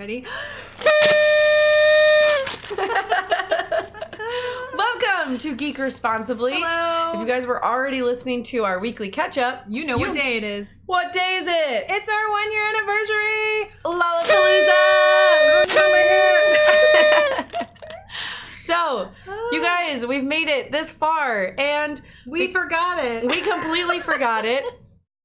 Ready? Welcome to Geek Responsibly. Hello. If you guys were already listening to our weekly catch-up, You know what day it is. What day is it? It's our 1-year anniversary. Lalapalooza! Oh, no, my hair. So, you guys, we've made it this far, and We forgot it. we completely forgot it.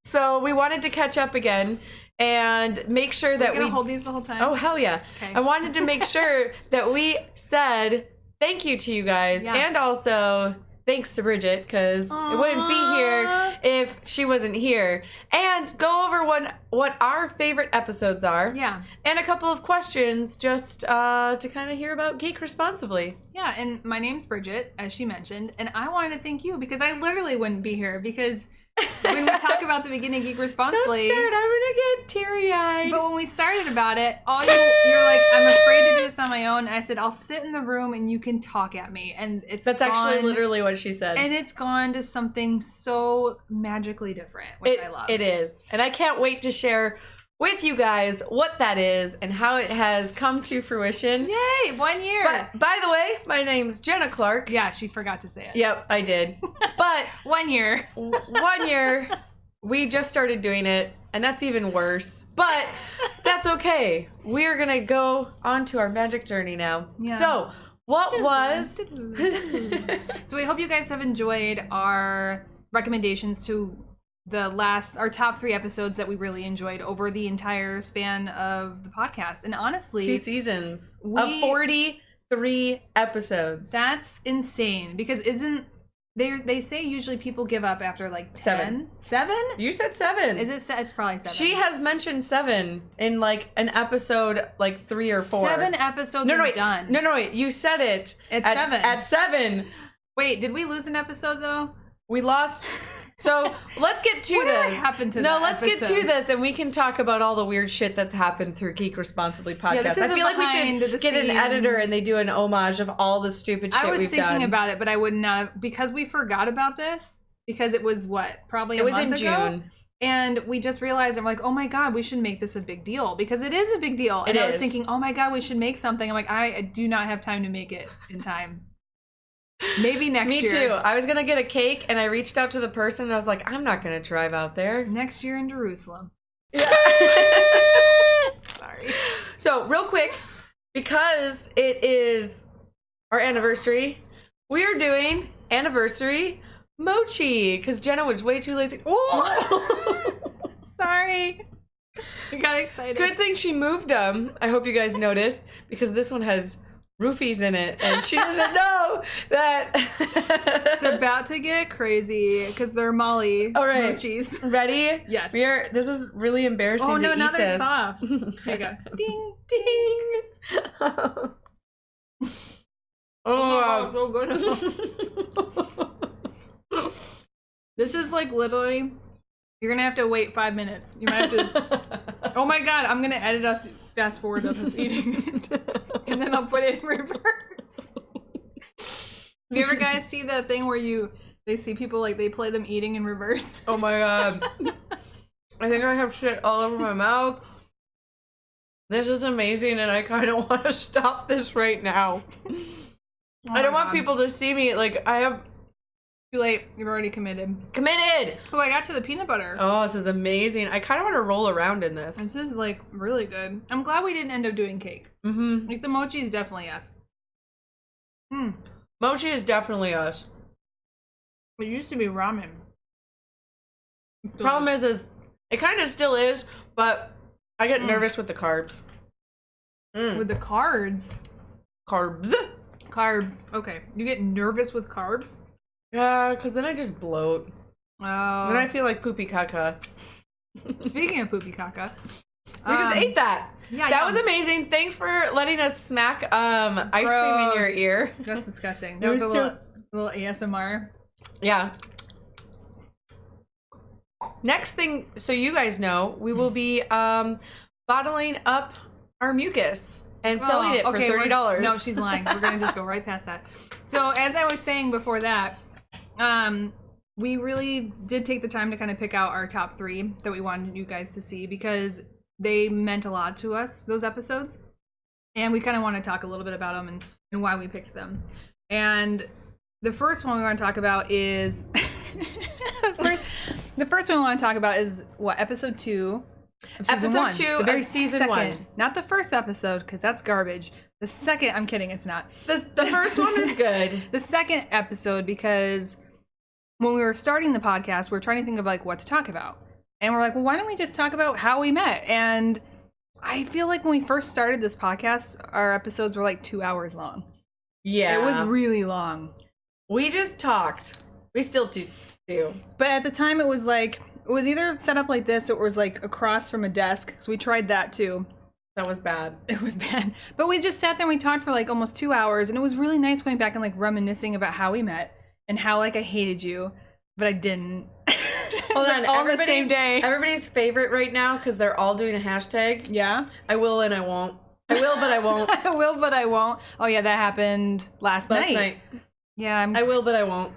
So we wanted to catch up again and make sure that We're gonna hold these the whole time. Oh, hell yeah. Okay. I wanted to make sure that we said thank you to you guys, and also thanks to Bridget, because it wouldn't be here if she wasn't here. And go over what our favorite episodes are. Yeah. And a couple of questions just to kind of hear about Geek Responsibly. Yeah, and my name's Bridget, as she mentioned, and I wanted to thank you because I literally wouldn't be here because when we talk about the beginning of Geek Responsibly... Don't start, I'm gonna get teary-eyed. But when we started about it, you're like, I'm afraid to do this on my own. And I said, I'll sit in the room and you can talk at me. And That's actually literally what she said. And it's gone to something so magically different, which I love. It is. And I can't wait to share with you guys what that is and how it has come to fruition. Yay, 1 year. But, by the way, my name's Jenna Clark. Yeah, she forgot to say it. Yep, I did. But 1 year. 1 year, we just started doing it, and that's even worse. But that's okay. We are going to go on to our magic journey now. Yeah. So, what was... So we hope you guys have enjoyed our recommendations to our top 3 episodes that we really enjoyed over the entire span of the podcast. And honestly, 2 seasons of 43 episodes. That's insane because they say usually people give up after like 10? 7? You said 7. Is it? It's probably 7. She has mentioned 7 in like an episode like 3 or 4. 7 episodes are done. No, wait. You said it at 7. At 7. Wait, did we lose an episode though? We lost. So let's get to this. What happened to that let's episode? get to this, and we can talk about all the weird shit that's happened through Geek Responsibly podcast. this is I feel like we should get an editor and they do an homage of all the stupid shit we've done. I was thinking about it, but I would not have, because we forgot about this because it was probably a month ago. June. And we just realized, I'm like, oh my God, we should make this a big deal because it is a big deal. And I was thinking, oh my God, we should make something. I'm like, I do not have time to make it in time. Maybe next year. Me too. I was going to get a cake and I reached out to the person and I was like, I'm not going to drive out there. Next year in Jerusalem. Yeah. Sorry. So real quick, because it is our anniversary, we are doing anniversary mochi because Jenna was way too lazy. Oh! Sorry. I got excited. Good thing she moved them. I hope you guys noticed because this one has roofies in it and she doesn't know that. It's about to get crazy because they're Molly mochis. Ready? Yes. This is really embarrassing to eat this. Oh no, now they're soft. There you go. Ding, ding. Oh, so good. This is like literally, you're gonna have to wait 5 minutes. You might have to. Oh my God, I'm gonna edit us fast forward of us eating, and then I'll put it in reverse. Have you ever guys see the thing where they see people like they play them eating in reverse? Oh my God. I think I have shit all over my mouth. This is amazing and I kind of want to stop this right now. I don't want people to see me like I have... Too late. You've already committed. Committed! Oh, I got to the peanut butter. Oh, this is amazing. I kind of want to roll around in this. This is like really good. I'm glad we didn't end up doing cake. Mm-hmm. Like the mochi is definitely us. Mochi is definitely us. It used to be ramen. Problem is it kind of still is, but I get nervous with the carbs. With the carbs? Carbs. Carbs. Okay. You get nervous with carbs? Yeah, because then I just bloat. Oh. Then I feel like poopy caca. Speaking of poopy caca. We just ate that. Yeah, that was amazing. Thanks for letting us smack ice cream in your ear. That's disgusting. That was a little ASMR. Yeah. Next thing, so you guys know, we will be bottling up our mucus and selling it for $30. No, she's lying. We're going to just go right past that. So as I was saying before that, we really did take the time to kind of pick out our top 3 that we wanted you guys to see because they meant a lot to us, those episodes. And we kind of want to talk a little bit about them and why we picked them. And the first one we want to talk about is... the first one we want to talk about is, what, episode 2? Episode 2 the very of season second, 1. Not the first episode, because that's garbage. The second... I'm kidding, it's not. The first one is good. The second episode, because when we were starting the podcast, we were trying to think of, like, what to talk about. And we're like, well, why don't we just talk about how we met? And I feel like when we first started this podcast, our episodes were like 2 hours long. Yeah. It was really long. We just talked. We still do. But at the time, it was either set up like this or it was like across from a desk. So we tried that too. That was bad. It was bad. But we just sat there and we talked for like almost 2 hours. And it was really nice going back and like reminiscing about how we met and how like I hated you, but I didn't. Hold on, all the same day. Everybody's favorite right now, because they're all doing a hashtag. Yeah. I will and I won't. I will, but I won't. I will, but I won't. Oh yeah, that happened last night. Yeah, I will, but I won't.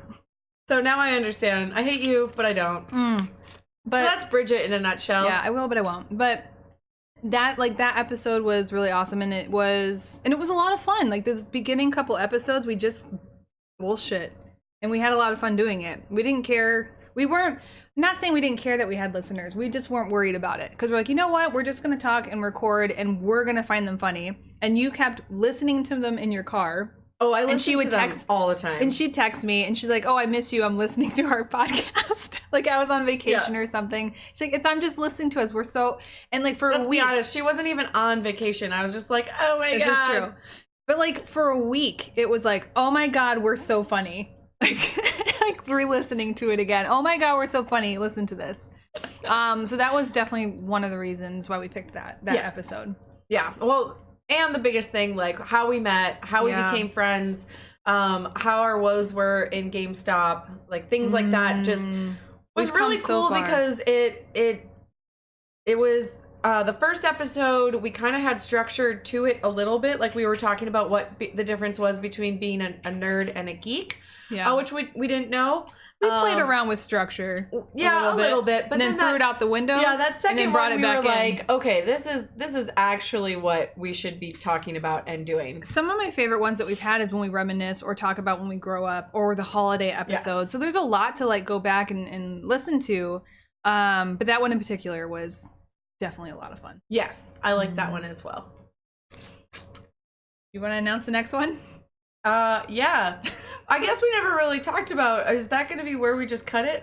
So now I understand. I hate you, but I don't. But so that's Bridget in a nutshell. Yeah, I will, but I won't. But that episode was really awesome, and it was a lot of fun. Like this beginning couple episodes, we just bullshit, and we had a lot of fun doing it. We didn't care. We weren't. Not saying we didn't care that we had listeners. We just weren't worried about it, because we're like, you know what? We're just gonna talk and record, and we're gonna find them funny. And you kept listening to them in your car. Oh, I listen to them all the time. And she'd text me, and she's like, oh, I miss you. I'm listening to our podcast. Like I was on vacation or something. She's like, I'm just listening to us. We're so... And like for a week... Let's be honest, she wasn't even on vacation. I was just like, oh my God. This is true. But like for a week, it was like, oh my God, we're so funny. Like re-listening to it again. Oh my God, we're so funny. Listen to this. So that was definitely one of the reasons why we picked that episode. Yeah. Well... And the biggest thing, like how we met, how we became friends, how our woes were in GameStop, like things like that, just was really cool because it was the first episode. We kind of had structure to it a little bit, like we were talking about what the difference was between being a nerd and a geek, which we didn't know. We played around with structure. Yeah, a little bit. But then threw it out the window. Yeah, that second brought one, it back we were like, okay, this is actually what we should be talking about and doing. Some of my favorite ones that we've had is when we reminisce or talk about when we grow up, or the holiday episodes. Yes. So there's a lot to like go back and listen to. But that one in particular was definitely a lot of fun. Yes, I like that one as well. You want to announce the next one? Yeah. I guess we never really talked about, is that going to be where we just cut it?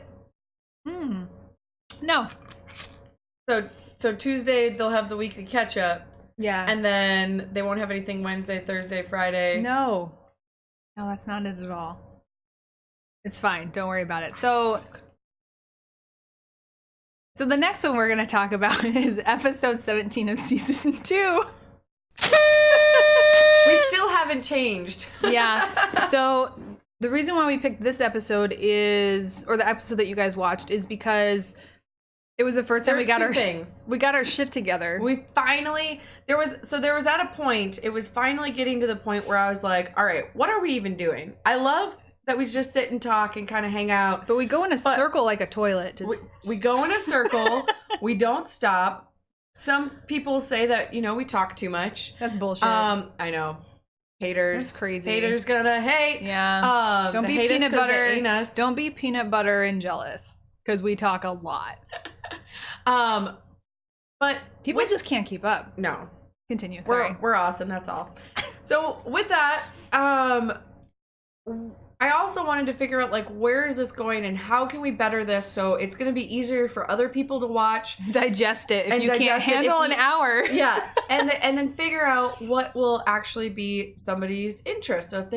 No. So Tuesday they'll have the weekly catch up. Yeah. And then they won't have anything Wednesday, Thursday, Friday. No, that's not it at all. It's fine. Don't worry about it. So the next one we're going to talk about is episode 17 of season 2. We still haven't changed. Yeah. So the reason why we picked this episode or the episode that you guys watched, is because it was the first time we got our shit together. We finally, there was at a point, it was finally getting to the point where I was like, all right, what are we even doing? I love that we just sit and talk and kind of hang out. But we go in a circle like a toilet. We go in a circle. We don't stop. Some people say that, we talk too much. That's bullshit. I know. Haters. That's crazy. Haters gonna hate. Yeah. Don't be peanut butter. Ain't us. Don't be peanut butter and jealous, because we talk a lot. But people just can't keep up. No. Continue. Sorry. We're awesome. That's all. So with that, I also wanted to figure out, like, where is this going and how can we better this so it's going to be easier for other people to watch. Digest it. If you can't handle an hour. Yeah. And then figure out what will actually be somebody's interest. So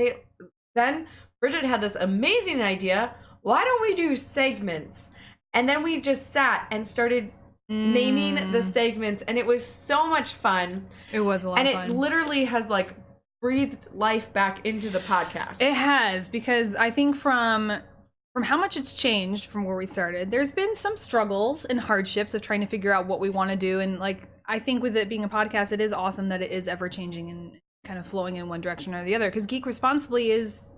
then Bridget had this amazing idea. Why don't we do segments? And then we just sat and started naming the segments, and it was so much fun. It was a lot of fun. And it literally has, like, breathed life back into the podcast. It has, because I think from how much it's changed from where we started, there's been some struggles and hardships of trying to figure out what we want to do. And like, I think with it being a podcast, it is awesome that it is ever changing and kind of flowing in one direction or the other, because Geek Responsibly is,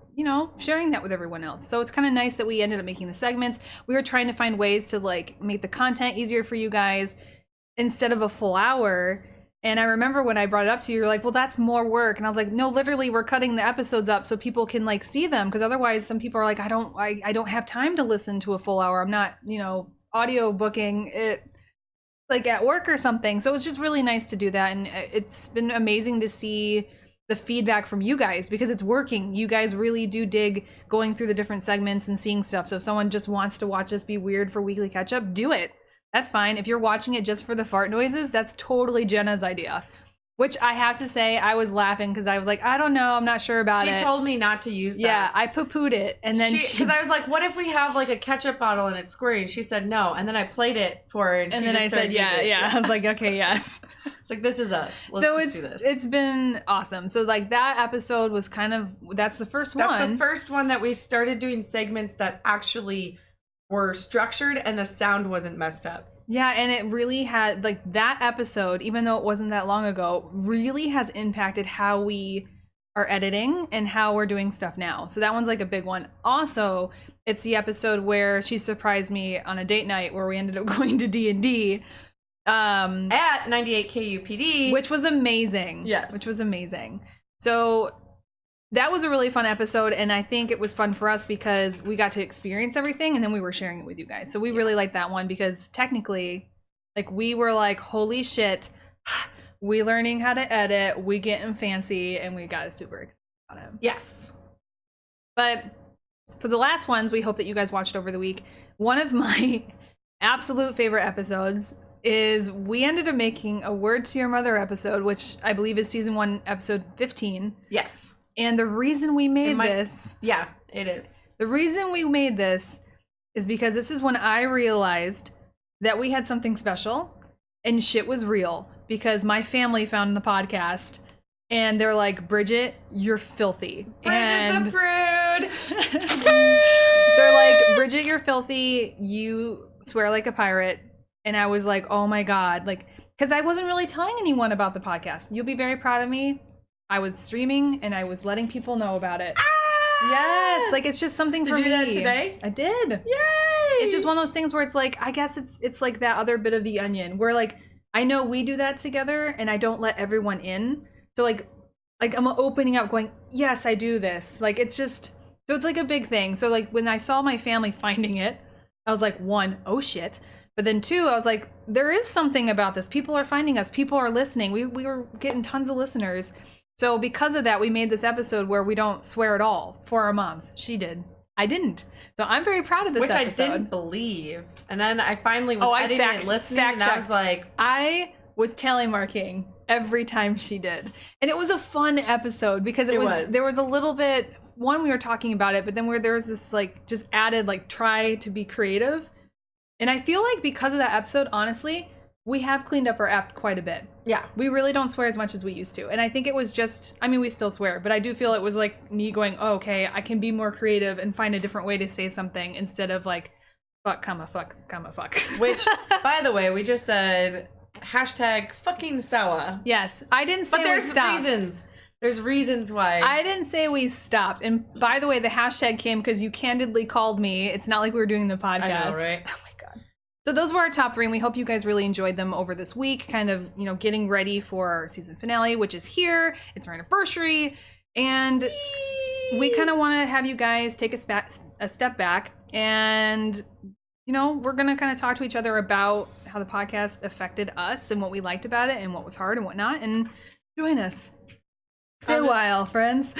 sharing that with everyone else. So it's kind of nice that we ended up making the segments. We were trying to find ways to like make the content easier for you guys. instead of a full hour. And I remember when I brought it up to you, you're like, well, that's more work. And I was like, no, literally, we're cutting the episodes up so people can like see them. Because otherwise, some people are like, I don't have time to listen to a full hour. I'm not, audio booking it like at work or something. So it was just really nice to do that. And it's been amazing to see the feedback from you guys because it's working. You guys really do dig going through the different segments and seeing stuff. So if someone just wants to watch us be weird for weekly catch up, do it. That's fine. If you're watching it just for the fart noises, that's totally Jenna's idea. Which I have to say, I was laughing because I was like, I don't know, I'm not sure about it. She told me not to use that. Yeah, I poo-pooed it. And then because I was like, what if we have like a ketchup bottle and it's squirting? She said no. And then I played it for her and she then just I said, yeah. I was like, okay, yes. It's like, this is us. Let's do this. It's been awesome. So like that episode was that's the first one. That's the first one that we started doing segments that actually were structured and the sound wasn't messed up. Yeah, and it really had, like, that episode, even though it wasn't that long ago, really has impacted how we are editing and how we're doing stuff now. So that one's, like, a big one. Also, it's the episode where she surprised me on a date night where we ended up going to D&D. At 98 KUPD. Which was amazing. Yes. Which was amazing. So that was a really fun episode, and I think it was fun for us because we got to experience everything, and then we were sharing it with you guys. So we really liked that one because technically, like, we were like, holy shit, we learning how to edit, we getting fancy, and we got super excited about it. Yes. But for the last ones, we hope that you guys watched over the week. One of my absolute favorite episodes is we ended up making a Word to Your Mother episode, which I believe is season 1, episode 15. Yes. And the reason we made this... Yeah, it is. The reason we made this is because this is when I realized that we had something special and shit was real. Because my family found the podcast and they're like, Bridget, you're filthy. Bridget's a prude. They're like, Bridget, you're filthy. You swear like a pirate. And I was like, oh my God. Like, because I wasn't really telling anyone about the podcast. You'll be very proud of me. I was streaming and I was letting people know about it. Ah! Yes, like it's just something for me. Did you do that today? I did. Yay! It's just one of those things where it's like, I guess it's like that other bit of the onion where like, I know we do that together and I don't let everyone in. So like I'm opening up going, yes, I do this. Like it's just, so it's like a big thing. So like when I saw my family finding it, I was like, 1, oh shit. But then 2, I was like, there is something about this. People are finding us. People are listening. We were getting tons of listeners. So because of that, we made this episode where we don't swear at all for our moms. She did. I didn't. So I'm very proud of this episode. Which I didn't believe. And then I finally was editing and listening and I was like... I was tally marking every time she did. And it was a fun episode because there was a little bit... One, we were talking about it, but then there was this like just added like try to be creative. And I feel like because of that episode, honestly... We have cleaned up our app quite a bit. Yeah. We really don't swear as much as we used to. And I think it was just, I mean, we still swear, but I do feel it was like me going, oh, okay, I can be more creative and find a different way to say something instead of like, fuck, comma, fuck, comma, fuck. Which, by the way, we just said hashtag fucking sour. Yes. I didn't say we stopped. There's reasons why. I didn't say we stopped. And by the way, the hashtag came because you candidly called me. It's not like we were doing the podcast. I know, right? Oh my God. So those were our top 3, and we hope you guys really enjoyed them over this week, kind of, getting ready for our season finale, which is here. It's our anniversary, and we kind of want to have you guys take a step back, and, we're going to kind of talk to each other about how the podcast affected us and what we liked about it and what was hard and what not, and join us. Stay a while, friends.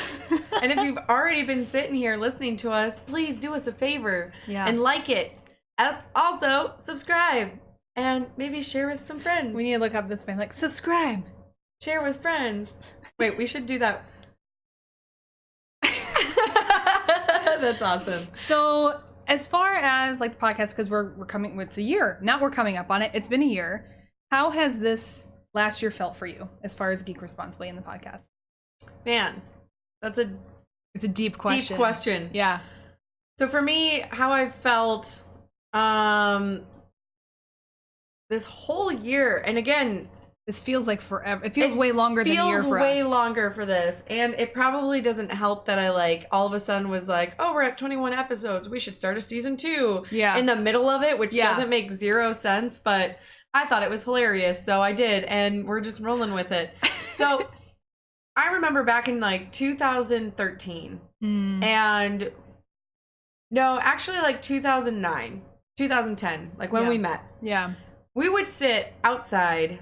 And if you've already been sitting here listening to us, please do us a favor and like it. Also, subscribe and maybe share with some friends. We need to look up this thing, like, subscribe. Share with friends. Wait, we should do that. That's awesome. So, as far as, like, the podcast, because we're coming, it's a year. Now we're coming up on it. It's been a year. How has this last year felt for you, as far as Geek Responsibly in the podcast? Man, it's a deep question. Deep question. Yeah. So for me, how I felt this whole year, and again, this feels like forever. It feels way longer than a year for us. Feels way longer for this, and it probably doesn't help that I all of a sudden was like, oh, we're at 21 episodes. We should start a season 2. Yeah. In the middle of it, which doesn't make zero sense, but I thought it was hilarious, so I did, and we're just rolling with it. So I remember back in like 2013, and no, actually like 2009, 2010, like when we met. Yeah. We would sit outside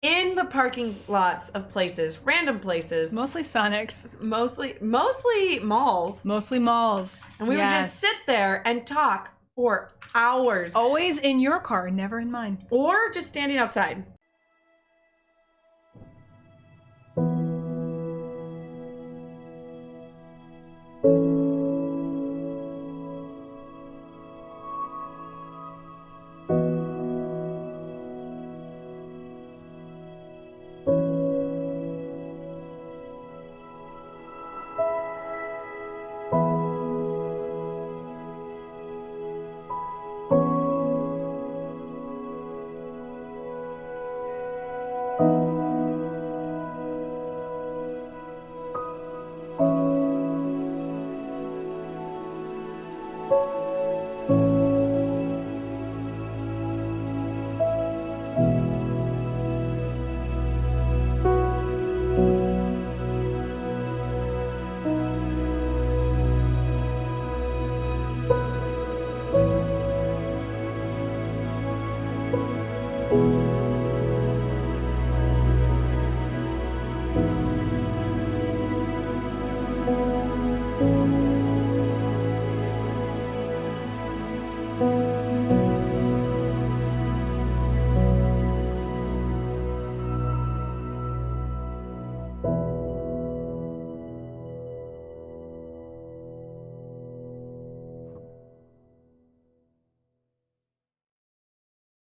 in the parking lots of places, random places. Mostly Sonics. Mostly malls. Mostly malls. And we would just sit there and talk for hours. Always in your car, never in mine. Or just standing outside.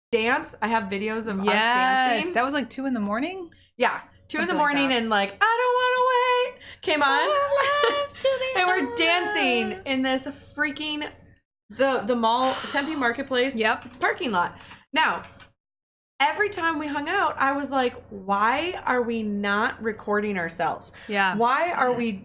Dance. I have videos of us dancing. That was like 2 a.m. Yeah, 2 in the morning, and like, I don't want to wait came on. And we're dancing in this freaking the mall, Tempe Marketplace parking lot. Now, every time we hung out, I was like, why are we not recording ourselves? Yeah. Why are we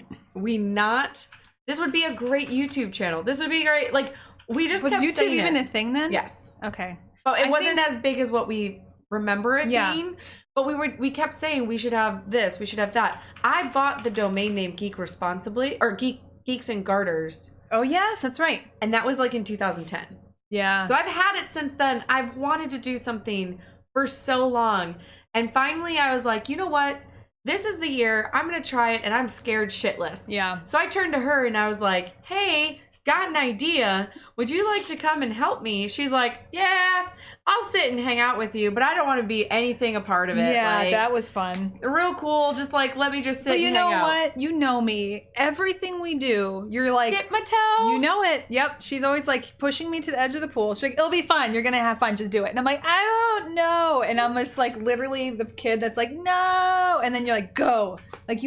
not? This would be a great YouTube channel. This would be great. Like, we just kept YouTube saying even it. a thing then? Yes. Okay. But it wasn't as big as what we remember it being. But we kept saying we should have this, we should have that. I bought the domain name Geek Responsibly, or Geeks and Garters. Oh yes, that's right. And that was like in 2010. Yeah. So I've had it since then. I've wanted to do something for so long. And finally I was like, you know what? This is the year. I'm going to try it, and I'm scared shitless. Yeah. So I turned to her and I was like, hey, got an idea. Would you like to come and help me? She's like, yeah, I'll sit and hang out with you, but I don't want to be anything a part of it. Yeah, like, that was fun. Real cool. Just like, let me just sit and hang out. But you know what? You know me. Everything we do, you're like... Dip my toe. You know it. Yep. She's always like pushing me to the edge of the pool. She's like, it'll be fun. You're going to have fun. Just do it. And I'm like, I don't know. And I'm just like literally the kid that's like, no. And then you're like, go. Like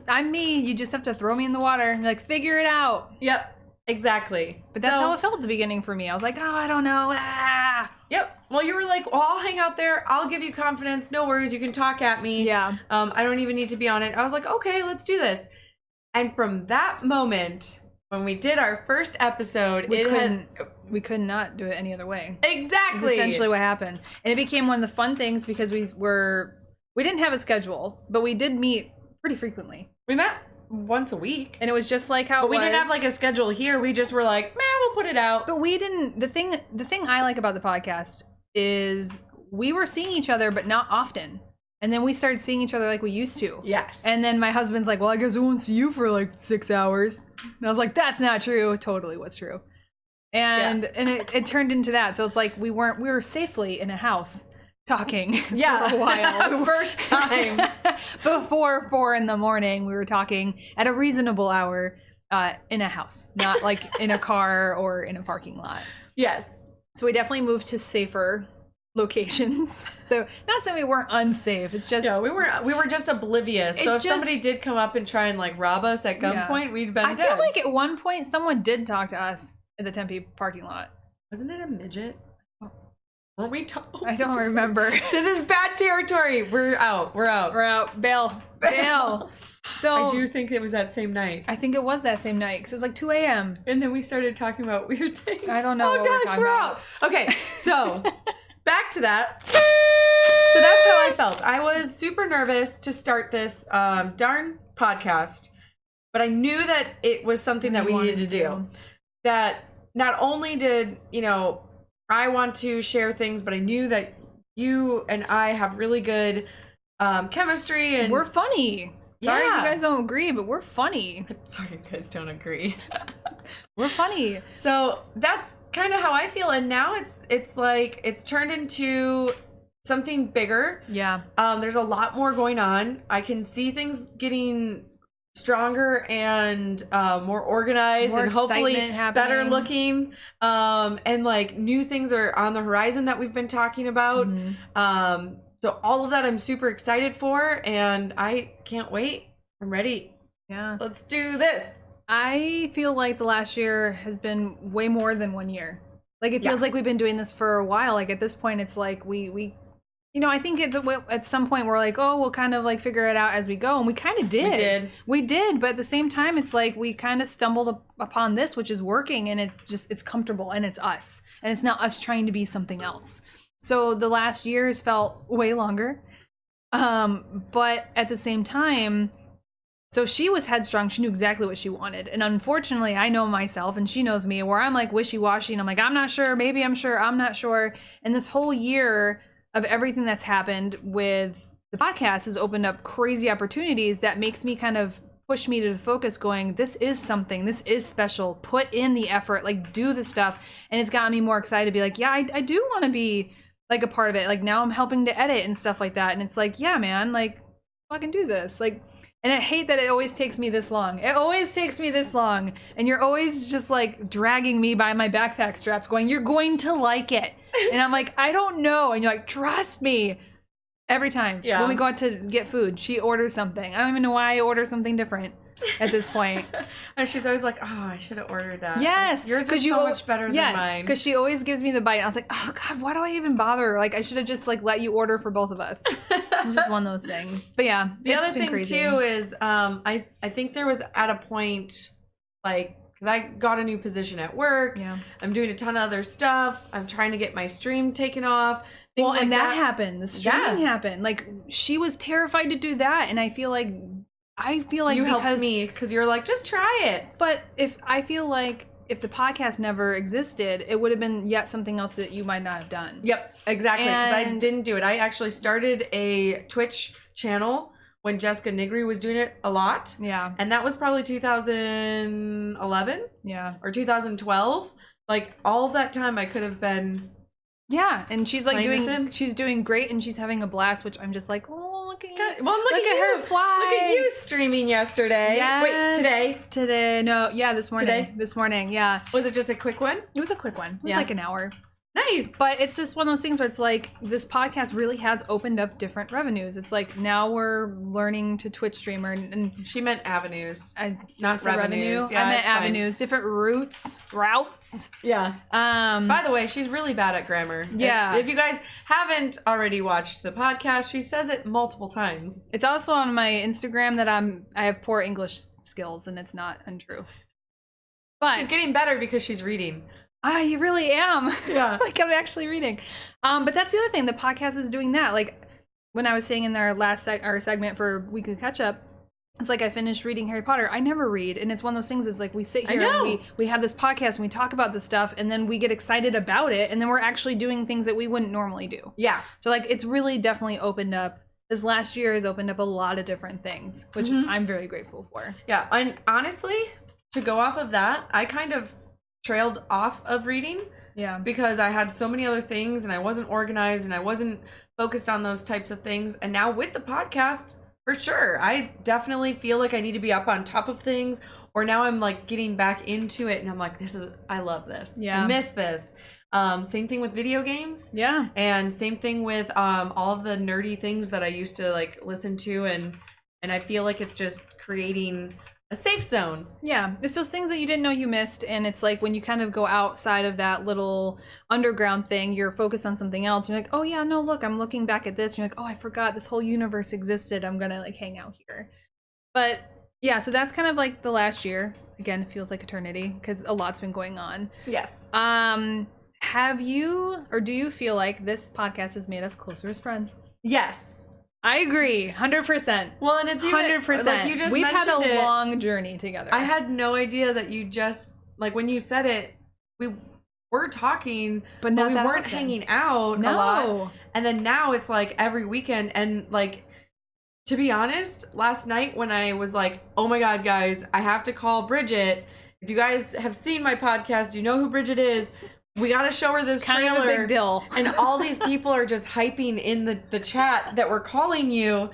I'm me. You just have to throw me in the water and like, figure it out. Yep. Exactly. But that's how it felt at the beginning for me. I was like, oh, I don't know. Yep. Well, you were like, well, I'll hang out there. I'll give you confidence. No worries. You can talk at me. Yeah. I don't even need to be on it. I was like, okay, let's do this. And from that moment, when we did our first episode, we could not do it any other way. Exactly. That's essentially what happened. And it became one of the fun things because we didn't have a schedule, but we did meet pretty frequently. We met once a week, and it was just like how we didn't have like a schedule here. We just were like, man, we'll put it out. But we didn't. The thing I like about the podcast is we were seeing each other, but not often. And then we started seeing each other like we used to. Yes. And then my husband's like, well, I guess we won't see you for like 6 hours. And I was like, that's not true. Totally what's true. And it turned into that. So it's like we were safely in a house talking for a while. First time. Before 4 a.m, we were talking at a reasonable hour in a house, not like in a car or in a parking lot. Yes. So we definitely moved to safer locations. Though not saying we weren't unsafe. It's just we were just oblivious. So if somebody did come up and try and like rob us at gunpoint, we'd been dead. I feel like at one point someone did talk to us in the Tempe parking lot. Wasn't it a midget? Weren't we I don't remember. This is bad territory. We're out. Bail. So I do think it was that same night. I think it was that same night because it was like 2 a.m. And then we started talking about weird things. I don't know what we're talking about. Okay, so back to that. So that's how I felt. I was super nervous to start this darn podcast, but I knew that it was something that we needed to do. That not only did, I want to share things, but I knew that you and I have really good chemistry, and we're funny. Sorry if you guys don't agree, but we're funny. Sorry you guys don't agree. We're funny. So that's kind of how I feel, and now it's like it's turned into something bigger. Yeah. There's a lot more going on. I can see things getting stronger and more organized, more and hopefully better looking. And like new things are on the horizon that we've been talking about. Mm-hmm. So all of that I'm super excited for, and I can't wait. I'm ready. Yeah. Let's do this. I feel like the last year has been way more than 1 year. Like it feels like we've been doing this for a while. Like at this point, it's like we I think at some point we're like, oh, we'll kind of like figure it out as we go. And we kind of did. We did. But at the same time, it's like we kind of stumbled upon this, which is working, and it's comfortable, and it's us. And it's not us trying to be something else. So the last years felt way longer. But at the same time, so she was headstrong. She knew exactly what she wanted. And unfortunately, I know myself, and she knows me, where I'm like wishy-washy, and I'm like, I'm not sure, maybe I'm sure, I'm not sure. And this whole year of everything that's happened with the podcast has opened up crazy opportunities that makes me kind of push me to the focus going, this is something, this is special, put in the effort, like do the stuff. And it's gotten me more excited to be like, yeah, I do want to be like a part of it. Like now I'm helping to edit and stuff like that. And it's like, yeah, man, like fucking do this. Like, and I hate that it always takes me this long. It always takes me this long. And you're always just like dragging me by my backpack straps going, you're going to like it. And I'm like, I don't know. And you're like, trust me. Every time. Yeah. When we go out to get food, she orders something. I don't even know why I order something different at this point. And she's always like, oh, I should have ordered that. Yes. Yours is so much better than mine. Because she always gives me the bite. I was like, oh, God, why do I even bother? Like, I should have just like let you order for both of us. It's just one of those things. But yeah. The other thing too is I think there was at a point like, because I got a new position at work. Yeah. I'm doing a ton of other stuff. I'm trying to get my stream taken off. Well, and that happened. The streaming happened. Like, she was terrified to do that. And I feel like you helped me because you're like, just try it. But if the podcast never existed, it would have been yet something else that you might not have done. Yep, exactly. Because I didn't do it. I actually started a Twitch channel when Jessica Nigri was doing it a lot. Yeah. And that was probably 2011. Yeah. Or 2012. Like all of that time I could have been. Yeah. And she's like she's doing great, and she's having a blast, which I'm just like, oh, look at you. Well, look at her fly. Look at you streaming yesterday. Yes. Wait, today? Today. No, yeah, this morning. Today? This morning, yeah. Was it just a quick one? It was a quick one. It was like an hour. Nice. But it's just one of those things where it's like this podcast really has opened up different revenues. It's like now we're learning to Twitch streamer, and she meant avenues, not revenue. Yeah, I meant avenues, different routes. Yeah. By the way, she's really bad at grammar. Yeah. If you guys haven't already watched the podcast, she says it multiple times. It's also on my Instagram that I have poor English skills, and it's not untrue. But she's getting better because she's reading. I really am. Yeah. Like I'm actually reading. But that's the other thing. The podcast is doing that. Like when I was saying in our last our segment for Weekly Catch Up, it's like I finished reading Harry Potter. I never read. And it's one of those things is like we sit here and we have this podcast and we talk about this stuff, and then we get excited about it, and then we're actually doing things that we wouldn't normally do. Yeah. So like it's really definitely opened up. This last year has opened up a lot of different things, which I'm very grateful for. Yeah. And honestly, to go off of that, I kind of trailed off of reading because I had so many other things, and I wasn't organized, and I wasn't focused on those types of things. And now with the podcast, for sure, I definitely feel like I need to be up on top of things, or now I'm like getting back into it, and I'm like, I love this. I miss this. Same thing with video games. Yeah. And same thing with all of the nerdy things that I used to like listen to, and I feel like it's just creating a safe zone. Yeah, it's those things that you didn't know you missed, and it's like when you kind of go outside of that little underground thing, you're focused on something else. You're like, oh yeah, no, look, I'm looking back at this. And you're like, oh, I forgot this whole universe existed. I'm gonna like hang out here. But yeah, so that's kind of like the last year. Again, it feels like eternity because a lot's been going on. Yes. have you, or do you feel like this podcast has made us closer as friends? Yes. I agree, 100%. Well, and it's even 100%. like you just We've had a mentioned it. long journey together. I had no idea that you just like when you said it, we were talking, but we that weren't often. hanging out a lot. And then now it's like every weekend. And like, to be honest, last night when I was like, oh my God, guys, I have to call Bridget. If you guys have seen my podcast, you know who Bridget is. We got to show her this trailer. Kind of a big deal. And all these people are just hyping in the chat that we're calling you.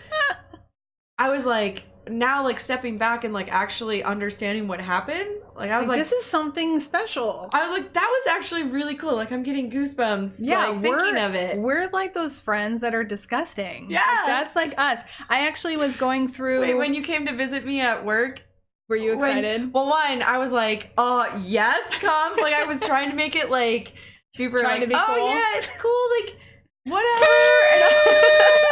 I was like, now like stepping back and like actually understanding what happened. Like I was like, this is something special. I was like, that was actually really cool. Like I'm getting goosebumps. Yeah, like, thinking of it. We're like those friends that are disgusting. Yeah. Like, that's like us. I actually was going through. Wait, when you came to visit me at work. Were you excited? Well, one, I was like, yes, come. Like I was trying to make it like super trying to be cool. Oh yeah, it's cool. Like whatever.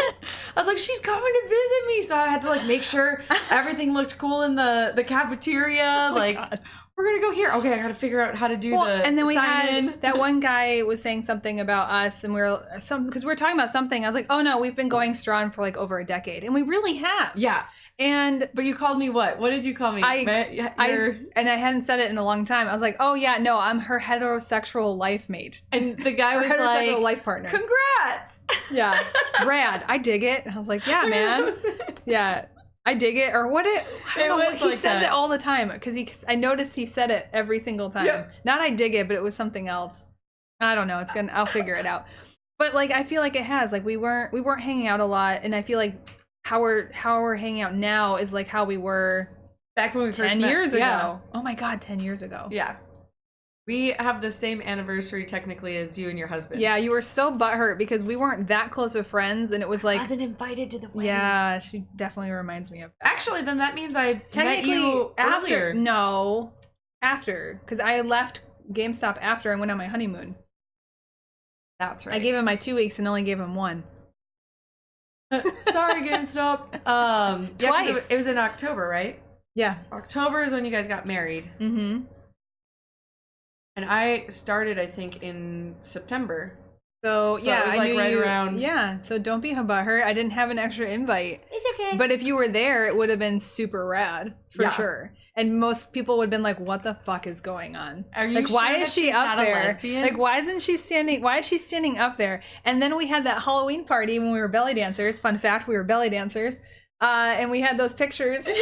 And I was like, she's coming to visit me. So I had to like make sure everything looked cool in the cafeteria. Like God. We're gonna go here. Okay, I gotta figure out how to do and then we had in. that one guy was saying something about us, and because we were talking about something. I was like, oh no, we've been going strong for like over a decade, and we really have. Yeah. But you called me what? What did you call me? And I hadn't said it in a long time. I was like, oh yeah, no, I'm her heterosexual life mate. And the guy was heterosexual like, life partner. Congrats. Yeah, rad. I dig it. And I was like, yeah, man. Yeah. I dig it, or what it. I don't know. He says it all the time because I noticed he said it every single time. Yeah. Not I dig it, but it was something else. I don't know. I'll figure it out. But like, I feel like it has. Like we weren't hanging out a lot, and I feel like how we're hanging out now is like how we were back when we first 10 met. years ago. Yeah. Oh my God, 10 years ago. Yeah. We have the same anniversary technically as you and your husband. Yeah, you were so butthurt because we weren't that close of friends, and it was like I wasn't invited to the wedding. Yeah, she definitely reminds me of that. Actually, then that means I met you earlier. No, after, because I left GameStop after I went on my honeymoon. That's right. I gave him my 2 weeks and only gave him one. Sorry, GameStop. Twice. Yeah, it was in October, right? Yeah. October is when you guys got married. Mm-hmm. And I started, I think, in September. So yeah, it was like right around. Yeah, so don't be butthurt. I didn't have an extra invite. It's okay. But if you were there, it would have been super rad for sure. And most people would have been like, "What the fuck is going on? Are you like, sure why is she up there? Like, why isn't she standing? Why is she standing up there?" And then we had that Halloween party when we were belly dancers. Fun fact: we were belly dancers. And we had those pictures. Yeah.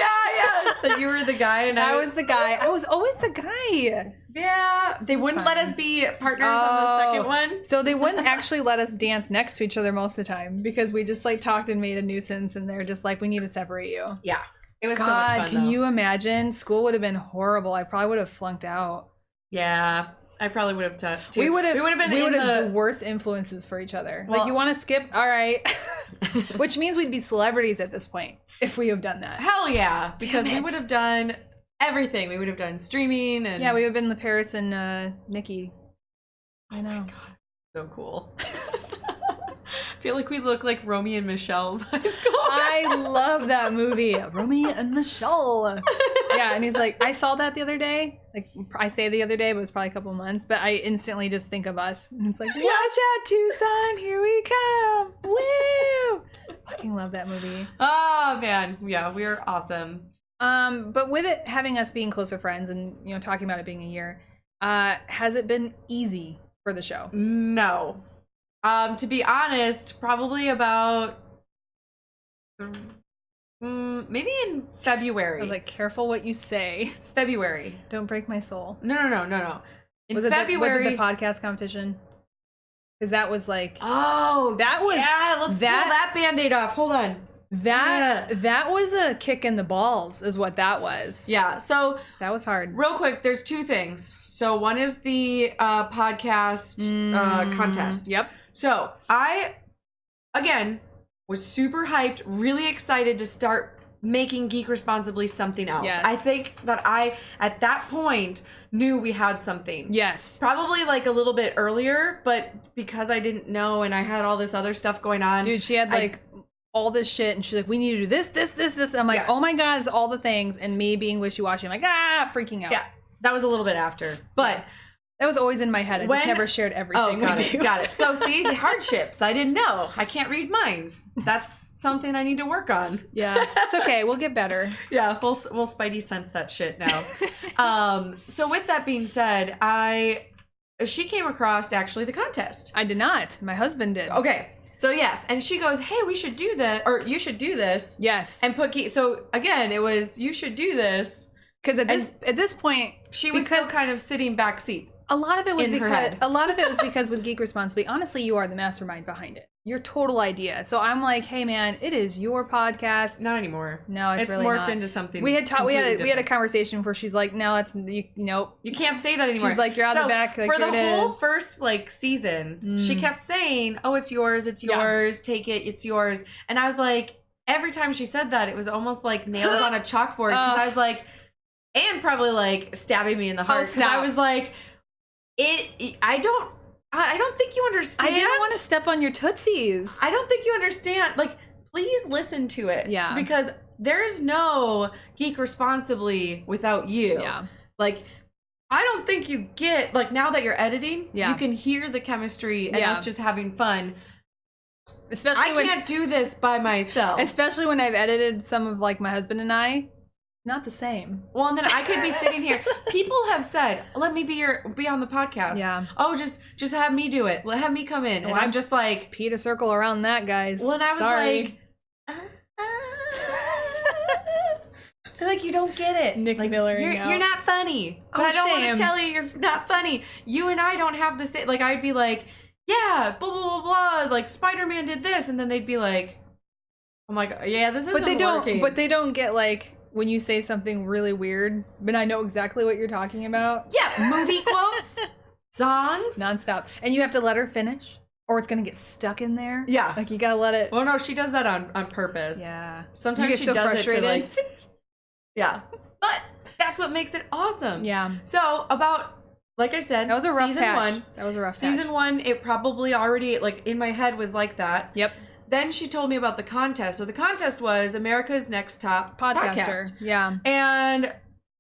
That you were the guy and I was the guy. I was always the guy. Yeah. They wouldn't let us be partners on the second one. So they wouldn't actually let us dance next to each other most of the time because we just like talked and made a nuisance, and they're just like, we need to separate you. Yeah. It was God, so much fun, can you imagine? School would have been horrible. I probably would have flunked out. Yeah. I probably would have too. We would have been the worst influences for each other. Well, like, you want to skip? All right. Which means we'd be celebrities at this point if we have done that. Hell yeah. Because we would have done everything. We would have done streaming and yeah, we would have been the Paris and Nikki. I know. Oh my God. So cool. I feel like we look like Romeo and Michelle's high school. I love that movie, Romeo and Michelle. Yeah, and he's like, I saw that the other day. Like, I say the other day, but it was probably a couple of months. But I instantly just think of us. And it's like, watch out, Tucson, here we come. Woo! Fucking love that movie. Oh, man. Yeah, we are awesome. But with it having us being closer friends and, you know, talking about it being a year, has it been easy for the show? No. To be honest, probably about maybe in February. I'm like, careful what you say. February. Don't break my soul. No. In was February. Was it the podcast competition? Because that was like, oh, that was let's pull that Band-Aid off. Hold on. That was a kick in the balls, is what that was. Yeah. So that was hard. Real quick, there's two things. So one is the podcast contest. Yep. So I, again, was super hyped, really excited to start making Geek Responsibly something else. Yes. I think that I, at that point, knew we had something. Yes. Probably like a little bit earlier, but because I didn't know and I had all this other stuff going on. Dude, she had like all this shit, and she's like, we need to do this. I'm like, oh my God, it's all the things. And me being wishy-washy, I'm like, freaking out. Yeah, that was a little bit after. But That was always in my head. I just never shared everything with you. Got it. So see, hardships. I didn't know. I can't read minds. That's something I need to work on. Yeah, it's okay. We'll get better. Yeah, we'll Spidey sense that shit now. So with that being said, she came across actually the contest. I did not. My husband did. Okay. So yes, and she goes, "Hey, we should do that, or you should do this." Yes. And put so again, it was you should do this because at this point she was still kind of sitting backseat. A lot of it was because with Geek Responsibly, honestly, you are the mastermind behind it. Your total idea. So I'm like, hey man, it is your podcast. Not anymore. No, it's really morphed not. into something. We had a conversation where she's like, no, it's you can't say that anymore. She's like, you're out the back. Like, for the whole first season, she kept saying, "Oh, it's yours, take it, it's yours." And I was like, every time she said that, it was almost like nails on a chalkboard because I was like, and probably like stabbing me in the heart because I was like, I don't think you understand. I didn't want to step on your tootsies. I don't think you understand. Like, please listen to it. Yeah. Because there's no Geek Responsibly without you. Yeah. Like, I don't think you get, like, now that you're editing, you can hear the chemistry and us just having fun. Especially I can't do this by myself. Especially when I've edited some of, like, my husband and I. Not the same. Well, and then I could be sitting here. People have said, "Let me be on the podcast." Yeah. Oh, just have me do it. Have me come in. And I'm just like, Pete a circle around that, guys. Well, and I was like, like you don't get it. Nick like, Miller. You're not funny. But I don't want to tell you you're not funny. You and I don't have the same. Like I'd be like, yeah, blah blah blah blah. Like Spider-Man did this, and then they'd be like, I'm like, yeah, this isn't working. But they don't get like. When you say something really weird, but I know exactly what you're talking about. Yeah, movie quotes, songs. Nonstop. And you have to let her finish, or it's going to get stuck in there. Yeah. Like, you got to let it... Well, no, she does that on purpose. Yeah. Sometimes she does it to, like... Yeah. But that's what makes it awesome. Yeah. So, like I said, that was a rough season patch. 1. That was a rough Season patch. 1, it probably already, like, in my head was like that. Yep. Then she told me about the contest. So the contest was America's Next Top Podcast. Yeah. And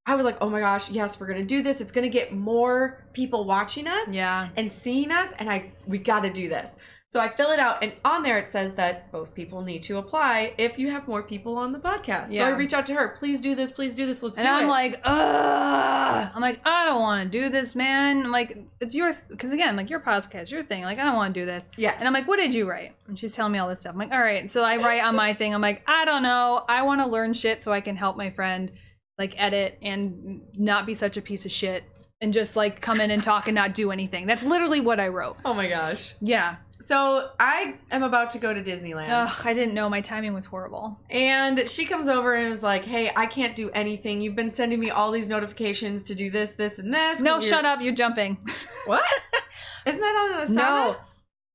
I was like, oh my gosh, yes, we're going to do this. It's going to get more people watching us and seeing us. And we got to do this. So I fill it out. And on there, it says that both people need to apply if you have more people on the podcast. Yeah. So I reach out to her. Please do this. Let's do it. And I'm like, ugh. I'm like, I don't want to do this, man. I'm like, it's yours. Because again, like your podcast, your thing. Like, I don't want to do this. Yes. And I'm like, what did you write? And she's telling me all this stuff. I'm like, all right. So I write on my thing. I'm like, I don't know. I want to learn shit so I can help my friend like edit and not be such a piece of shit and just like come in and talk and not do anything. That's literally what I wrote. Oh my gosh. Yeah. So I am about to go to Disneyland. Ugh, I didn't know. My timing was horrible. And she comes over and is like, hey, I can't do anything. You've been sending me all these notifications to do this, this, and this. No, shut up. You're jumping. What? Isn't that on Asana?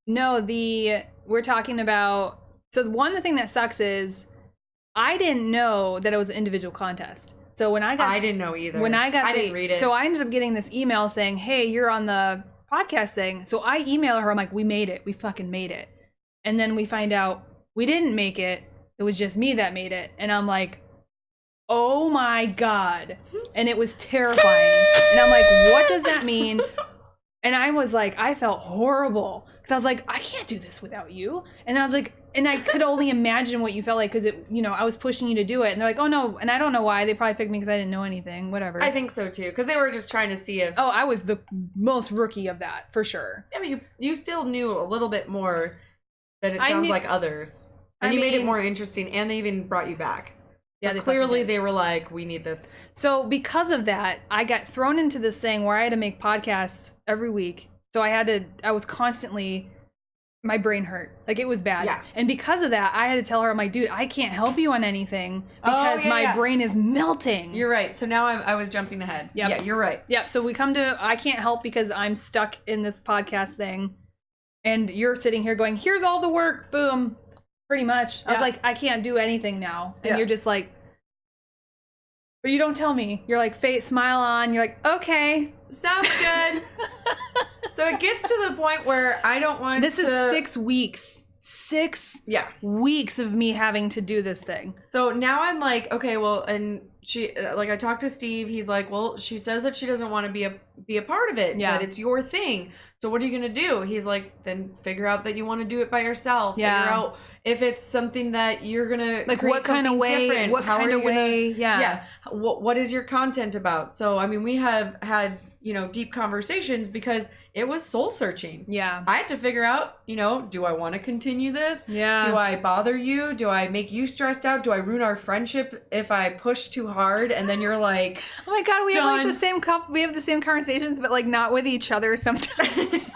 No, we're talking about... So the thing that sucks is I didn't know that it was an individual contest. So when I didn't know either. I didn't read it. So I ended up getting this email saying, hey, you're on the podcast thing. So I email her. I'm like, we made it. We fucking made it. And then we find out we didn't make it. It was just me that made it. And I'm like, oh my God. And it was terrifying. And I'm like, what does that mean? And I was like, I felt horrible. Because I was like, I can't do this without you. And I was like, and I could only imagine what you felt like because I was pushing you to do it. And they're like, oh no. And I don't know why. They probably picked me because I didn't know anything. Whatever. I think so too. Because they were just trying to see if... Oh, I was the most rookie of that, for sure. Yeah, but you still knew a little bit more that it sounds like others. And you made it more interesting. And they even brought you back. So yeah, clearly they were like, we need this. So because of that, I got thrown into this thing where I had to make podcasts every week. So I was constantly... My brain hurt. Like, it was bad. Yeah. And because of that, I had to tell her, I'm like, dude, I can't help you on anything because my brain is melting. You're right. So now I was jumping ahead. Yep. Yeah, you're right. Yeah. So we come to, I can't help because I'm stuck in this podcast thing. And you're sitting here going, here's all the work. Boom. Pretty much. I was like, I can't do anything now. And you're just like, but you don't tell me. You're like, smile on. You're like, okay. Sounds good. So it gets to the point where I don't want This is 6 weeks. 6 weeks of me having to do this thing. So now I'm like, okay, well, and she, like, I talked to Steve. He's like, well, she says that she doesn't want to be a part of it. Yeah. That it's your thing. So what are you going to do? He's like, then figure out that you want to do it by yourself. Yeah. Figure out if it's something that you're going to like what kind of way, different. What kind of way. Yeah. What is your content about? So, I mean, we have had, deep conversations because it was soul searching. Yeah. I had to figure out, do I want to continue this? Yeah. Do I bother you? Do I make you stressed out? Do I ruin our friendship if I push too hard? And then you're like, oh my God, we have like the same we have the same conversations, but like not with each other sometimes.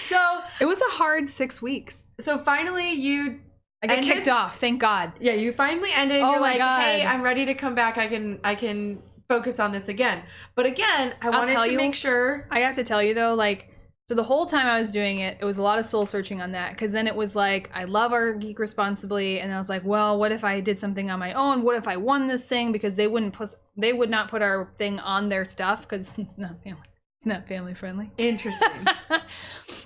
So it was a hard 6 weeks. So finally I got kicked off. Thank God. Yeah. You finally ended. Oh, you're like, God. Hey, I'm ready to come back. I can focus on this again. But again, I wanted to make sure. I have to tell you though, like, so the whole time I was doing it, it was a lot of soul searching on that. Because then it was like, I love our Geek Responsibly. And I was like, well, what if I did something on my own? What if I won this thing? Because they would not put our thing on their stuff because it's not family. It's not family friendly. Interesting.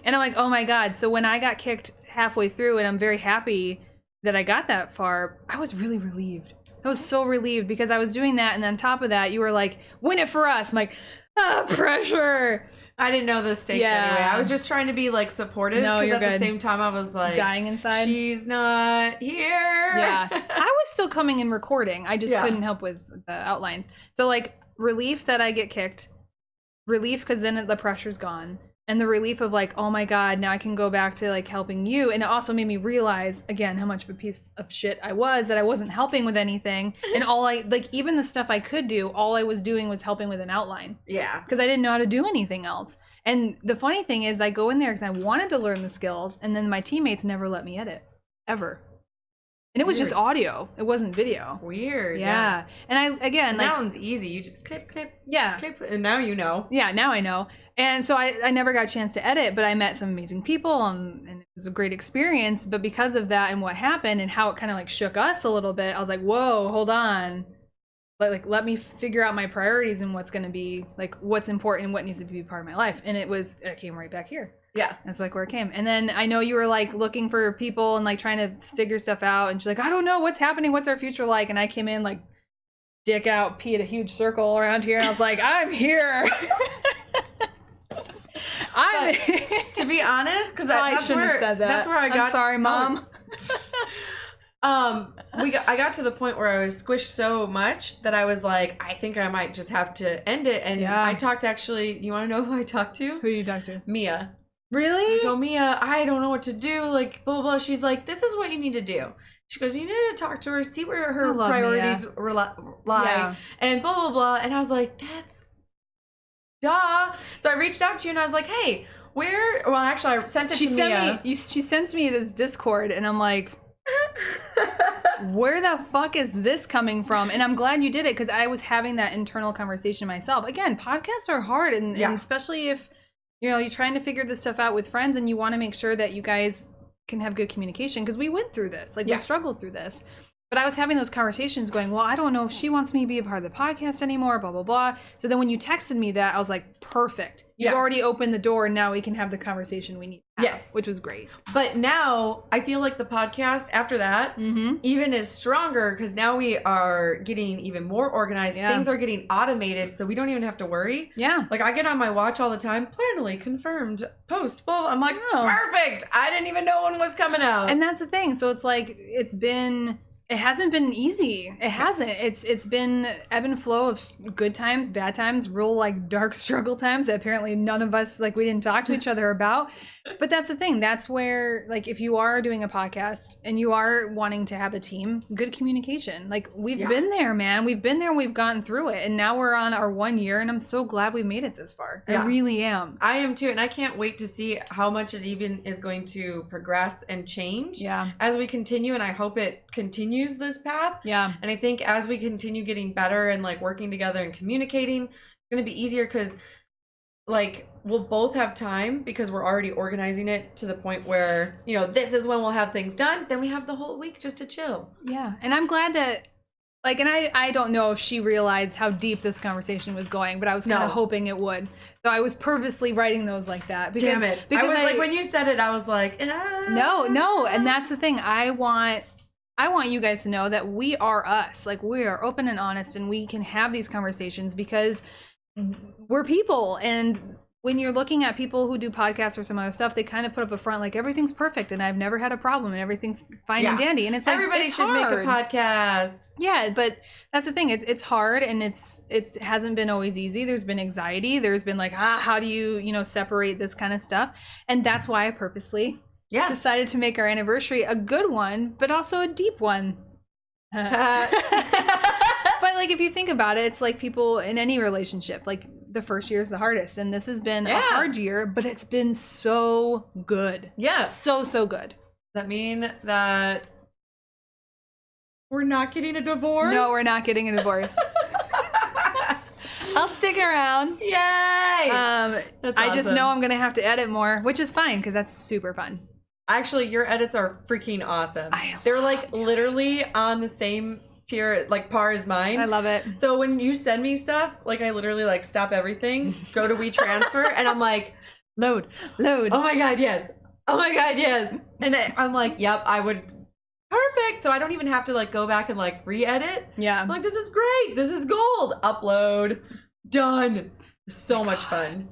And I'm like, oh my God. So when I got kicked halfway through, and I'm very happy that I got that far, I was really relieved. I was so relieved because I was doing that, and on top of that, you were like, win it for us. I'm like, pressure. I didn't know the stakes anyway. I was just trying to be like supportive because at the same time I was like dying inside. She's not here. Yeah. I was still coming and recording. I just couldn't help with the outlines. So like relief that I get kicked. Relief because then the pressure's gone. And the relief of like, oh my God, now I can go back to like helping you. And it also made me realize again how much of a piece of shit I was, that I wasn't helping with anything. And even the stuff I could do, all I was doing was helping with an outline. Yeah. Because I didn't know how to do anything else. And the funny thing is I go in there because I wanted to learn the skills, and then my teammates never let me edit. Ever. And it was just audio. It wasn't video. Weird. Yeah. And that one's easy. You just clip, clip, and now you know. Yeah, now I know. And so I never got a chance to edit, but I met some amazing people, and it was a great experience. But because of that and what happened and how it kind of like shook us a little bit, I was like, whoa, hold on. Let me figure out my priorities and what's going to be like, what's important and what needs to be part of my life. And it came right back here. Yeah. That's like where it came. And then I know you were like looking for people and like trying to figure stuff out. And she's like, I don't know what's happening. What's our future like? And I came in like dick out, pee at a huge circle around here. And I was like, I'm here. To be honest, because that's where I got. I'm sorry, Mom. I got to the point where I was squished so much that I was like, I think I might just have to end it. And I talked you want to know who I talked to? Who did you talk to? Mia. Really? I go, Mia, I don't know what to do. Like, blah, blah, blah. She's like, this is what you need to do. She goes, you need to talk to her, see where her priorities lie, and blah, blah, blah. And I was like, that's duh. So I reached out to you and I was like, hey, actually, I sent it to Mia. She sends me this Discord, and I'm like, where the fuck is this coming from? And I'm glad you did it, because I was having that internal conversation myself. Again, podcasts are hard, and especially if you're trying to figure this stuff out with friends, and you want to make sure that you guys can have good communication, because we went through this, we struggled through this. But I was having those conversations going, well, I don't know if she wants me to be a part of the podcast anymore, blah, blah, blah. So then when you texted me that, I was like, perfect. You've already opened the door, and now we can have the conversation we need to have. Yes. Which was great. But now I feel like the podcast after that even is stronger, because now we are getting even more organized. Yeah. Things are getting automated, so we don't even have to worry. Yeah. Like I get on my watch all the time, plannedly confirmed, post, blah. I'm like, perfect. I didn't even know one was coming out. And that's the thing. So it's like, it hasn't been easy. It hasn't. It's been ebb and flow of good times, bad times, real like dark struggle times that apparently none of us we didn't talk to each other about. But that's the thing. That's where if you are doing a podcast and you are wanting to have a team, good communication. We've been there, man. We've been there and we've gotten through it. And now we're on our 1 year, and I'm so glad we made it this far. I really am. I am too. And I can't wait to see how much it even is going to progress and change as we continue. And I hope it continues this path. Yeah. And I think as we continue getting better and working together and communicating, it's going to be easier, because we'll both have time, because we're already organizing it to the point where, this is when we'll have things done. Then we have the whole week just to chill. Yeah. And I'm glad that Like, and I don't know if she realized how deep this conversation was going, but I was kind of hoping it would. So I was purposely writing those like that. Because, Damn it. Because like, when you said it, I was like, No. And that's the thing. I want you guys to know that we are us. Like, we are open and honest, and we can have these conversations because we're people. And when you're looking at people who do podcasts or some other stuff, they kind of put up a front like everything's perfect and I've never had a problem and everything's fine and dandy. And it's like, everybody should make a podcast. Yeah, but that's the thing. It's hard, and it hasn't been always easy. There's been anxiety. There's been like, how do you separate this kind of stuff? And that's why I purposely decided to make our anniversary a good one, but also a deep one. But like, if you think about it, it's like people in any relationship, like the first year is the hardest, and this has been a hard year, but it's been so good. Yeah. So good. Does that mean that we're not getting a divorce? No, we're not getting a divorce. I'll stick around. Yay! That's I just know I'm going to have to edit more, which is fine because that's super fun. Actually, your edits are freaking awesome. They're like literally on the same tier, like par as mine. I love it. So when you send me stuff, like I literally like stop everything, go to WeTransfer, and I'm like, load. Oh my God, yes. Oh my God, yes. And I'm like, yep, I would. Perfect. So I don't even have to like go back and like re-edit. Yeah. I'm like, this is great. This is gold. Upload. Done. So much fun.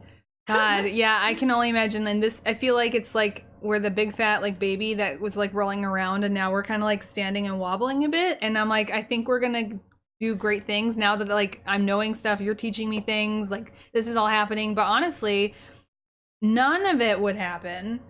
God, yeah, I can only imagine. And this, I feel like it's like we're the big fat like baby that was like rolling around, and now we're kind of like standing and wobbling a bit. And I'm like, I think we're gonna do great things now that like I'm knowing stuff. You're teaching me things. Like this is all happening. But honestly, none of it would happen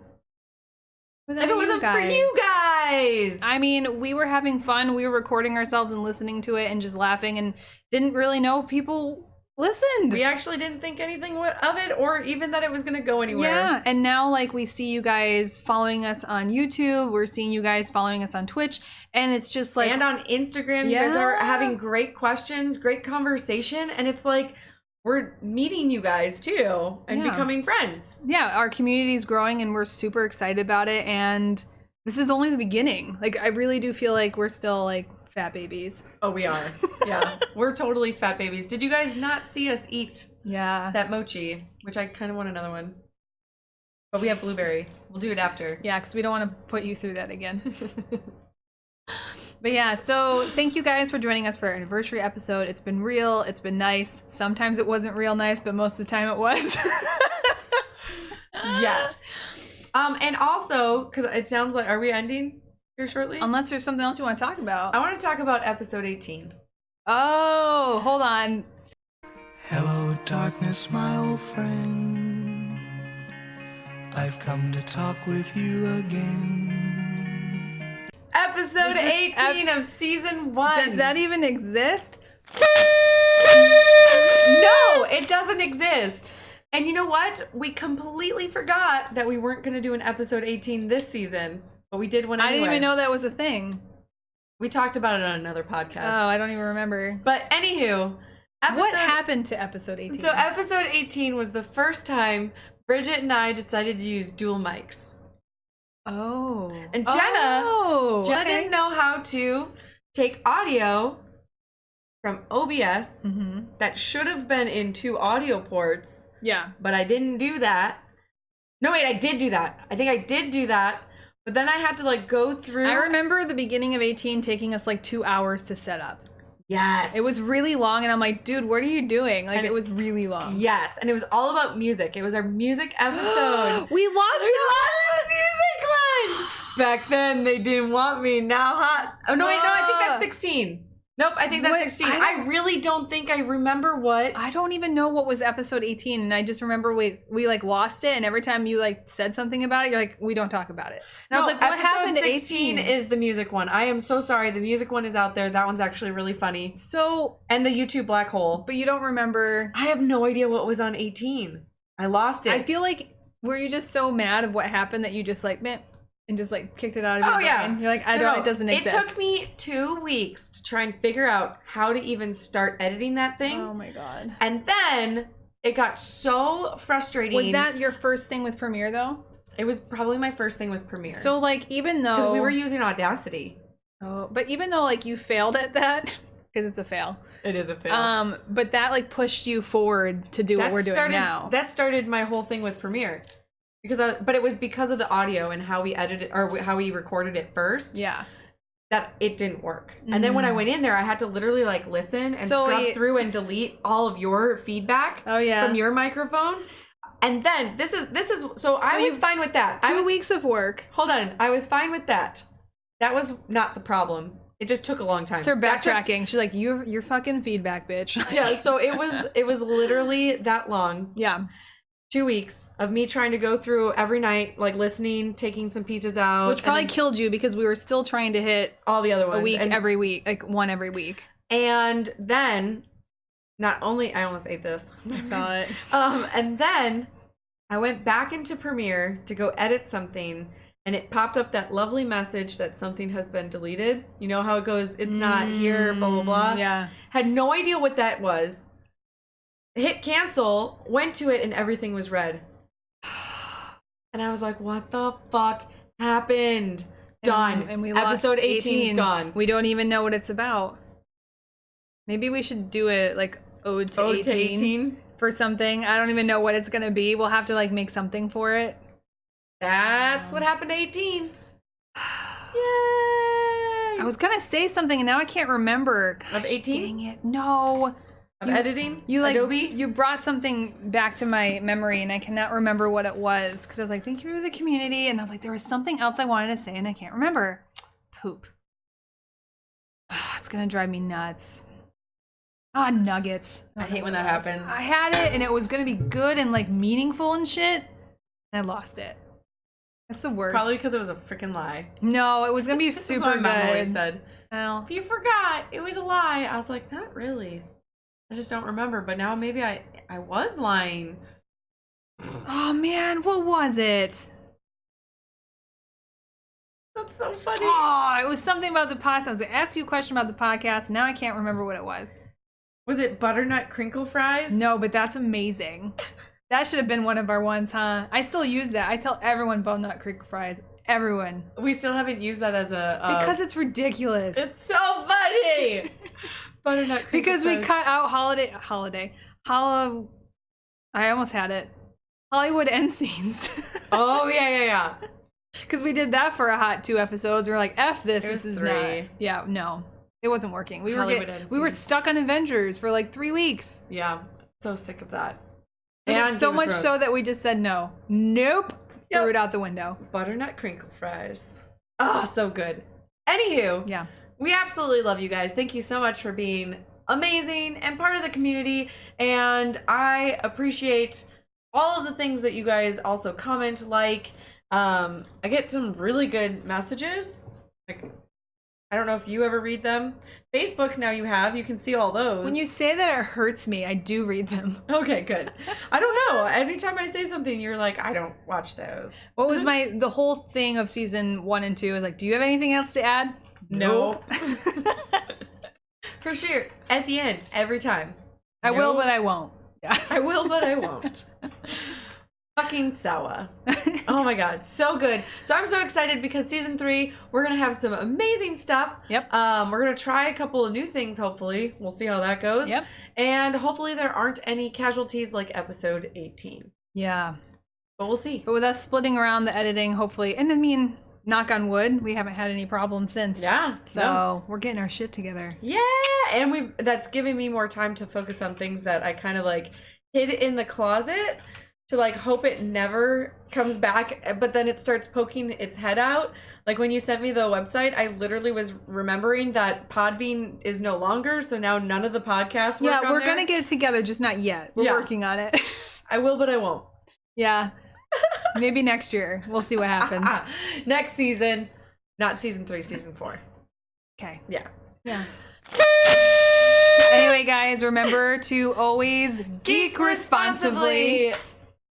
if it wasn't for you guys. I mean, we were having fun. We were recording ourselves and listening to it and just laughing, and didn't really know people listened. We actually didn't think anything of it, or even that it was going to go anywhere. Yeah, and now like we see you guys following us on YouTube. We're seeing you guys following us on Twitch, and it's just like, and on Instagram, you guys are having great questions, great conversation, and it's like we're meeting you guys too and becoming friends. Yeah, our community is growing, and we're super excited about it. And this is only the beginning. Like, I really do feel like we're still like fat babies. Oh, we are. Yeah, we're totally fat babies. Did you guys not see us eat that mochi, which I kind of want another one, but we have blueberry. We'll do it after. Yeah, because we don't want to put you through that again. But yeah, so thank you guys for joining us for our anniversary episode. It's been real. It's been nice. Sometimes it wasn't real nice, but most of the time it was. Yes. And also, because it sounds like, are we ending here shortly? Unless there's something else you want to talk about. I want to talk about episode 18. Oh, hold on. Hello, darkness, my old friend. I've come to talk with you again. Episode 18 of season 1. Does that even exist? No, it doesn't exist. And you know what? We completely forgot that we weren't going to do an episode 18 this season, but we did one anyway. I didn't even know that was a thing. We talked about it on another podcast. Oh, I don't even remember. But anywho, what happened to episode 18? So episode 18 was the first time Bridget and I decided to use dual mics. Oh. And Jenna didn't know how to take audio from OBS that should have been in 2 audio ports. Yeah. But I didn't do that. No, wait, I did do that. I think I did do that. But then I had to like go through. I remember the beginning of 18 taking us like 2 hours to set up. Yes. It was really long, and I'm like, dude, what are you doing? Like, it was really long. Yes, and it was all about music. It was our music episode. We lost the music one! Back then, they didn't want me. Now, oh, no, wait, no, I think that's 16. Nope, I think that's 16. I really don't think I remember what. I don't even know what was episode 18, and I just remember we like lost it, and every time you like said something about it, you're like, we don't talk about it. And I was like, what happened to 16 is the music one. I am so sorry. The music one is out there. That one's actually really funny. So, and the YouTube black hole. But you don't remember. I have no idea what was on 18. I lost it. I feel like, were you just so mad of what happened that you just like, meh, and just like kicked it out of your brain? Yeah. You're like, it doesn't exist. It took me 2 weeks to try and figure out how to even start editing that thing. Oh my God. And then it got so frustrating. Was that your first thing with Premiere though? It was probably my first thing with Premiere. So like, even though. Because we were using Audacity. Oh, but even though like you failed at that, because it's a fail. It is a fail. But that like pushed you forward to do what we're doing now. That started my whole thing with Premiere. But it was because of the audio and how we edited or how we recorded it first. Yeah. That it didn't work. And then when I went in there, I had to literally like listen and scrub through and delete all of your feedback from your microphone. And then this is so I was fine with that. 2 weeks of work. Hold on. I was fine with that. That was not the problem. It just took a long time. It's her backtracking. She's like, you're fucking feedback, bitch. Yeah, so it was literally that long. Yeah. 2 weeks of me trying to go through every night, like listening, taking some pieces out. Which probably killed you because we were still trying to hit all the other ones. A week every week, like one every week. And then, not only, I almost ate this. I saw it. And then I went back into Premiere to go edit something, and it popped up that lovely message that something has been deleted. You know how it goes, it's not here, blah, blah, blah. Yeah. Had no idea what that was. Hit cancel, went to it, and everything was red. And I was like, what the fuck happened? Done. And we Episode lost 18's gone. We don't even know what it's about. Maybe we should do it like Ode to 18 for something. I don't even know what it's going to be. We'll have to like make something for it. That's what happened to 18. Yay! I was going to say something and now I can't remember. Gosh, of 18? Dang it. No. Of editing? You like Adobe? You brought something back to my memory and I cannot remember what it was because I was like, thank you for the community, and I was like, there was something else I wanted to say and I can't remember. Poop. It's gonna drive me nuts. Nuggets. I hate when that happens. I had it and it was gonna be good and like meaningful and shit, and I lost it. That's the worst. Probably because it was a freaking lie. No, it was gonna be super That's what good. my mom always said. Well, If you forgot, it was a lie. I was like, not really. I just don't remember. But now maybe I was lying. oh man, what was it? That's so funny. Oh, it was something about the podcast. I was gonna ask you a question about the podcast. Now I can't remember what it was. Was it butternut crinkle fries? No, but that's amazing. That should have been one of our ones, huh? I still use that. I tell everyone butternut crinkle fries. Everyone. We still haven't used that as a... because it's ridiculous. It's so funny! Butternut crinkle because fries. we cut out I almost had it. Hollywood end scenes. Oh, yeah. Because we did that for a hot 2 episodes. We were like, F this. It was this is 3. not. Yeah, no. It wasn't working. We Hollywood were stuck on Avengers for like 3 weeks. Yeah. So sick of that. And so much so that we just said no. Nope. Yep. Threw it out the window. Butternut crinkle fries. Oh, so good. Anywho. Yeah. We absolutely love you guys. Thank you so much for being amazing and part of the community. And I appreciate all of the things that you guys also comment, like. I get some really good messages. Like, I don't know if you ever read them. Facebook, now you can see all those. When you say that, it hurts me. I do read them. Okay, good. I don't know. Anytime I say something, you're like, I don't watch those. What was the whole thing of season 1 and 2 is like, do you have anything else to add? Nope. For sure. At the end, every time. I will, but I won't. Yeah. I will, but I won't. Fucking Sawa. Oh my god, so good. So I'm so excited because season 3, we're gonna have some amazing stuff. Yep. We're gonna try a couple of new things, hopefully. We'll see how that goes. Yep. And hopefully there aren't any casualties like episode 18. Yeah. But we'll see. But with us splitting around the editing, hopefully, and I mean, knock on wood, we haven't had any problems since. Yeah. So we're getting our shit together. Yeah, and that's giving me more time to focus on things that I kind of like hid in the closet to like hope it never comes back, but then it starts poking its head out. Like when you sent me the website, I literally was remembering that Podbean is no longer, so now none of the podcasts work on we're there. gonna get it together, just not yet. We're working on it. I will, but I won't. Yeah. Maybe next year. We'll see what happens. Next season. Not season 3, season 4. Okay. Yeah. Anyway, guys, remember to always geek responsibly.